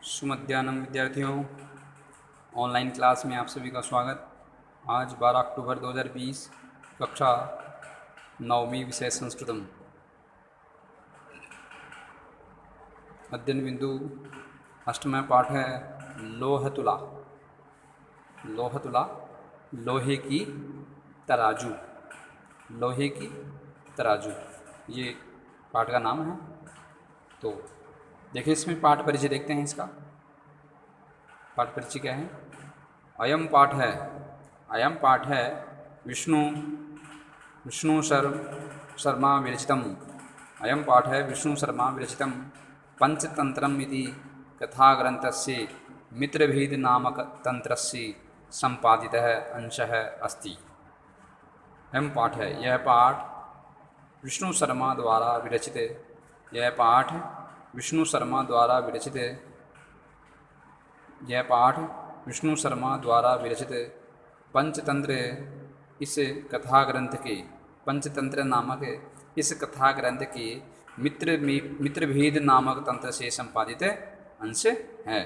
सुमध्याह्नं विद्यार्थियों, online class में आप सभी का स्वागत। आज 12 अक्टूबर 2020, कक्षा 9वीं, विषय संस्कृतम। अध्ययन बिंदु अष्टम पाठ है लोहतुला। लोहतुला, लोहे की तराजू। लोहे की तराजू, ये पाठ का नाम है। तो देखिए, इसमें पाठ परिचय देखते हैं। इसका पाठ परिचय क्या है? अयम पाठ है विष्णु शर्मा विरचितम्। अयम पाठ है विष्णु शर्मा विरचितम् पंचतंत्रम् इति कथाग्रन्थस्य मित्रभेद नामक तंत्रस्य संपादितः अंशः अस्ति। अयम पाठ है, यह पाठ विष्णु शर्मा द्वारा विरचित। यह पाठ विष्णु शर्मा द्वारा विरचित। यह पाठ विष्णु शर्मा द्वारा विरचित पंचतंत्र इस कथा ग्रंथ के, पंचतंत्र नामक इस कथा ग्रंथ के मित्रभेद नामक तंत्र से संपादित अंश है।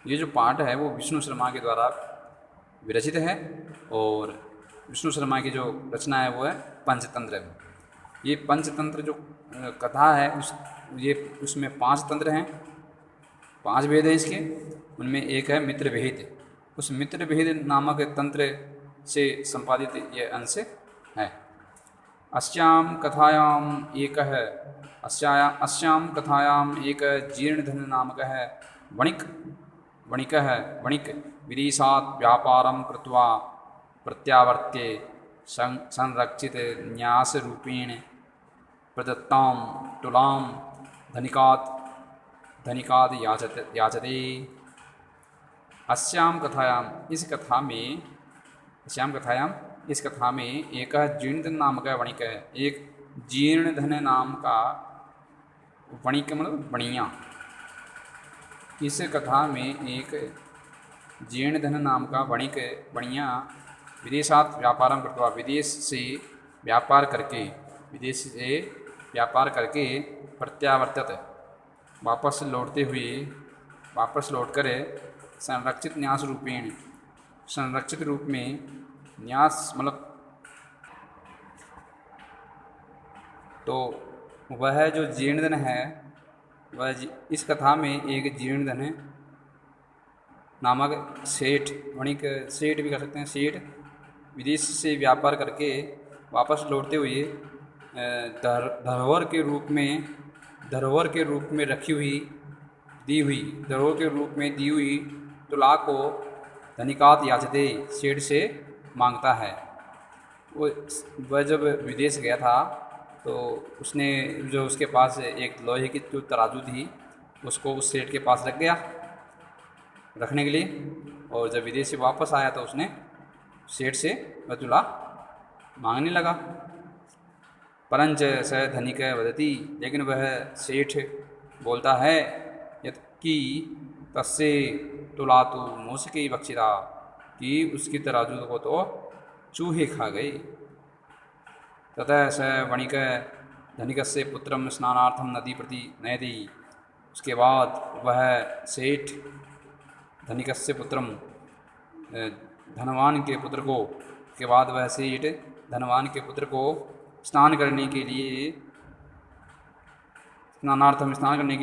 ये जो पाठ है वो विष्णु शर्मा के द्वारा विरचित है और विष्णु शर्मा की जो रचना है वो है पंचतंत्र। ये पंचतंत्र जो कथा है उसमें 5 तंत्र हैं, 5 भेद हैं इसके। उनमें एक है मित्रभेद। उस मित्रभेद नामक तंत्र से संपादित यह अंश है। अस्यां कथायाम एक जीर्णधन नामक है वणिक विदेशात् व्यापारं कृत्वा प्रत्यावर्त्य संरक्षित न्यासरूपेण प्रदत्तां तुलां धनिकाद याचते। अस्यां कथायाम, इस कथा में एक जीर्णधन नामक वणिक है। एक जीर्णधन नाम का वणिक मतलब बणिया। इस कथा में एक जीर्णधन नाम का बणिया विदेशात् व्यापारं कृत्वा, विदेश से व्यापार करके प्रत्यावर्तत, वापस लौटकर संरक्षित न्यास रूपेण, संरक्षित रूप में, न्यास मतलब तो वह जो जीर्णधन है वह इस कथा में एक जीर्णधन नामक सेठ, वणिक सेठ भी कर सकते हैं, सेठ विदेश से व्यापार करके वापस लौटते हुए धरोहर के रूप में दी हुई तुला को धनिकात याचते, सेठ से मांगता है। वह जब विदेश गया था तो उसने जो उसके पास एक लोहे की जो तराजू थी उसको उस सेठ के पास रख गया रखने के लिए, और जब विदेश से वापस आया तो उसने सेठ से वह तुला मांगने लगा। परंच स धनिक वदति, लेकिन वह सेठ बोलता है कि तस्से तुलातु मूषके भक्षिता, कि उसकी तराजू को तो चूहे खा गए। ततः स वणिक धनिकस्य पुत्रं स्नानार्थं नदी प्रति नयति। उसके बाद वह सेठ धनिकस्य पुत्रम, धनवान के पुत्र को, के बाद वह सेठ धनवान के पुत्र को स्नान करने के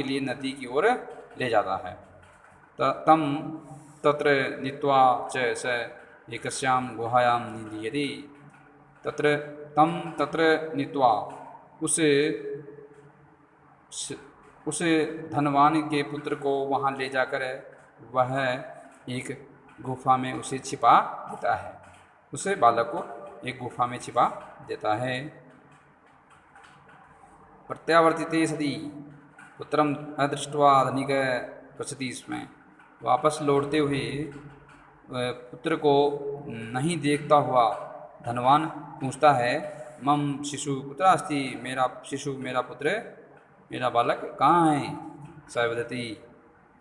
लिए नदी की ओर ले जाता है। तम तत्र नीत्वा च स एकस्यां गुहायां निधीयते। तत्र नीत्वा, उस धनवान के पुत्र को वहाँ ले जाकर वह एक गुफा में उसे छिपा देता है। उसे बालक को एक गुफा में छिपा देता है। प्रत्यावर्तिते सति पुत्रम अदृष्ट्वा धनिक पृच्छति, इसमें वापस लौटते हुए पुत्र को नहीं देखता हुआ धनवान पूछता है, मम शिशु कुत्र अस्ति, मेरा पुत्र, मेरा बालक कहाँ है? स वदति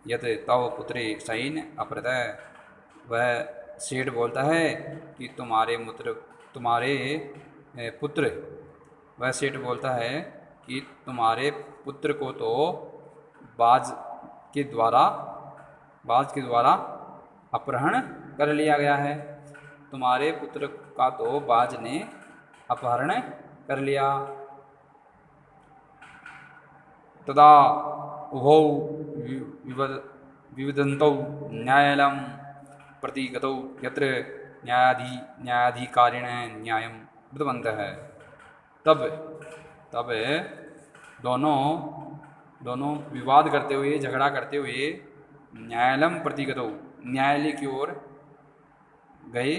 यत तव पुत्रे शयन अपरत। वह सेठ बोलता है कि तुम्हारे पुत्र को तो बाज के द्वारा अपहरण कर लिया गया है। तुम्हारे पुत्र का तो बाज ने अपहरण कर लिया। तदा उभौ विवदन्तौ न्यायालयं प्रति गतौ यत्र न्यायाधिकारिणः न्यायं कृतवन्तः। तब दोनों विवाद करते हुए, झगड़ा करते हुए न्यायालयं प्रति गतौ, न्यायालय की ओर गए,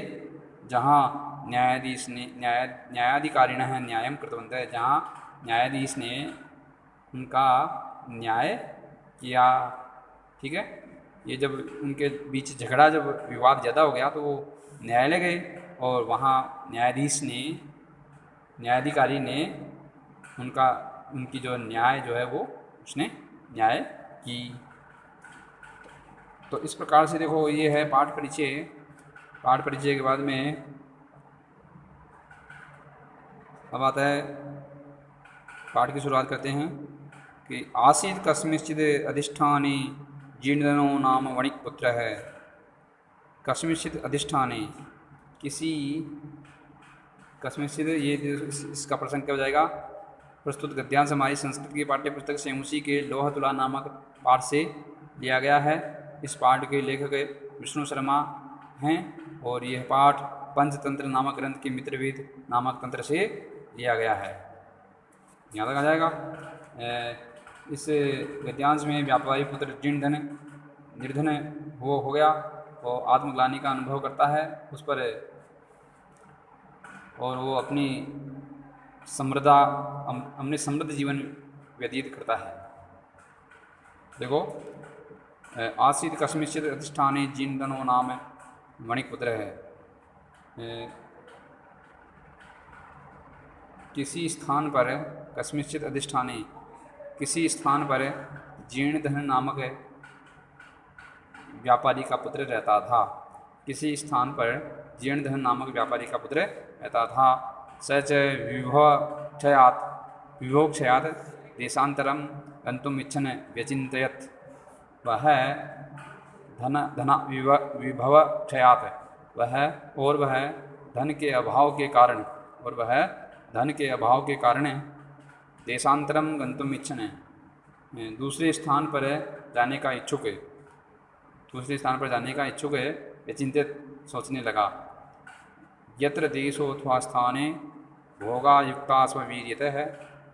जहाँ न्यायाधिकारिणः न्यायं कृतवन्तः, जहाँ न्यायाधीश ने उनका न्याय किया। ठीक है, ये जब उनके बीच झगड़ा, जब विवाद ज़्यादा हो गया तो वो न्यायालय गए और वहाँ न्यायाधिकारी ने उनकी जो न्याय जो है वो उसने न्याय की। तो इस प्रकार से देखो, ये है पाठ परिचय। पाठ परिचय के बाद में अब आता है, पाठ की शुरुआत करते हैं कि आसीत् कस्मिंश्चित् अधिष्ठाने जीर्णधनो नाम वणिक्पुत्र है। कस्मिंश्चित् अधिष्ठाने, कस्मिंश्चित्, ये इसका प्रसंग क्या हो जाएगा? प्रस्तुत गद्यांश हमारी संस्कृत की पाठ्य पुस्तक से उसी के लोह तुला नामक पाठ से लिया गया है। इस पाठ के लेखक विष्णु शर्मा हैं और यह पाठ पंचतंत्र नामक ग्रंथ के मित्रवेद नामक तंत्र से लिया गया है। यहाँ तक आ जाएगा। इस गद्यांश में व्यापारी पुत्र जीर्ण निर्धन हो गया और आत्मग्लानि का अनुभव करता है उस पर, और वो अपनी समृद्ध जीवन व्यतीत करता है। देखो, आसीत् कस्मिंश्चित् अधिष्ठाने जीर्णधनो नाम वणिक्पुत्र है। किसी स्थान पर, कस्मिंश्चित् अधिष्ठाने, किसी स्थान पर जीर्णधन नामक व्यापारी का पुत्र रहता था। किसी स्थान पर जीर्णधन नामक व्यापारी का पुत्र रहता था। सच विभोक्षयात् देशांतरम गंतुम इच्छन व्यचिंतयत्। वह विभवक्षयात्, वह धन के अभाव के कारण देशांतरम गंतुम इच्छन, दूसरे स्थान पर जाने का इच्छुक है, व्यचिंतित, सोचने लगा। यत्र देशोऽथवा स्थाने भोगायुक्ता स्ववीर्यतः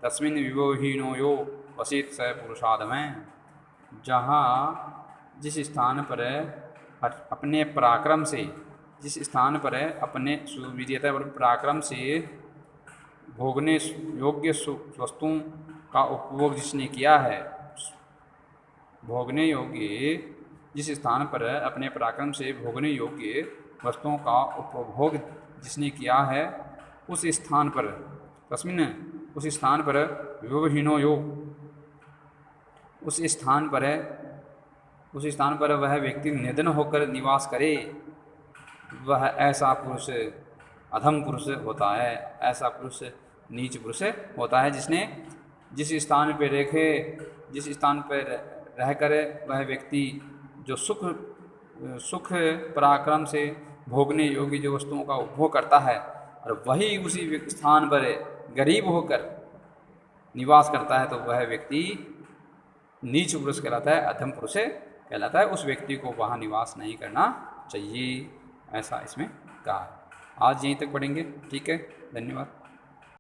तस्मिन् विभवहीनो यो वसेत् स पुरुषाधमः। जहाँ जिस स्थान पर अपने पराक्रम से भोगने योग्य वस्तुओं का उपभोग जिसने किया है, जिस स्थान पर अपने पराक्रम से भोगने योग्य वस्तुओं का उपभोग जिसने किया है, उस स्थान पर विभवहीनो यो, उस स्थान पर वह व्यक्ति निर्धन होकर निवास करे, वह ऐसा पुरुष अधम पुरुष होता है, ऐसा पुरुष नीच पुरुष होता है, जिसने जिस स्थान पर रहकर वह व्यक्ति जो सुख पराक्रम से भोगने योग्य जो वस्तुओं का उपभोग करता है, और वही उसी स्थान पर गरीब होकर निवास करता है, तो वह व्यक्ति नीच पुरुष कहलाता है, अधम पुरुष कहलाता है। उस व्यक्ति को वहाँ निवास नहीं करना चाहिए, ऐसा इसमें कहा। आज यहीं तक पढ़ेंगे। ठीक है, धन्यवाद।